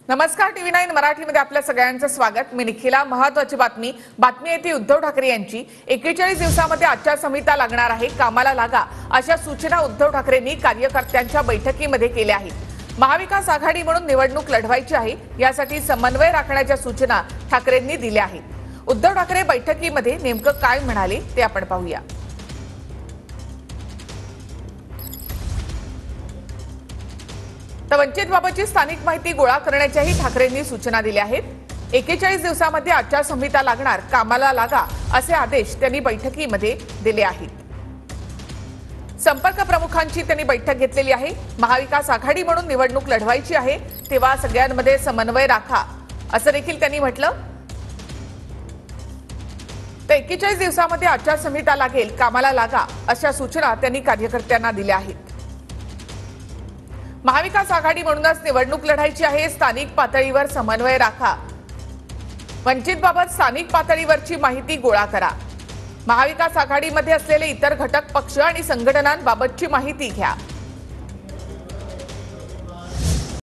नमस्कार TV9 मराठीमध्ये आपल्या सगळ्यांचं स्वागत। मी निखिला। महत्त्वाची बातमी येते उद्धव ठाकरे यांची 41 दिवसांमध्ये आचारसंहिता लागणार आहे, कामाला लागा अशा सूचना उद्धव ठाकरेंनी कार्यकर्त्यांच्या बैठकीमध्ये केल्या आहेत। महाविकास आघाडी म्हणून निवडणूक लढवायची आहे, यासाठी समन्वय राखण्याच्या सूचना ठाकरेंनी दिल्या आहेत। उद्धव ठाकरे बैठकीमध्ये नेमकं काय म्हणाले ते आपण पाहूया। तर वंचितबाबतची स्थानिक माहिती गोळा करण्याच्याही ठाकरेंनी सूचना दिल्या आहेत। 41 दिवसांमध्ये आचारसंहिता लागणार, कामाला लागा असे आदेश त्यांनी बैठकीमध्ये दिले आहेत। संपर्क प्रमुखांची त्यांनी बैठक घेतलेली आहे। महाविकास आघाडी म्हणून निवडणूक लढवायची आहे, तेव्हा सगळ्यांमध्ये समन्वय राखा असं देखील त्यांनी म्हटलं। तर 41 दिवसांमध्ये आचारसंहिता लागेल, कामाला लागा अशा सूचना त्यांनी कार्यकर्त्यांना दिल्या आहेत। महाविकास आघाडी म्हणूनच निवडणूक लढायची आहे, स्थानिक पातळीवर समन्वय राखा। वंचितबाबत स्थानिक पातळीवरची माहिती गोळा करा। महाविकास आघाडीमध्ये असलेले इतर घटक पक्ष आणि संघटनांबाबतची माहिती घ्या।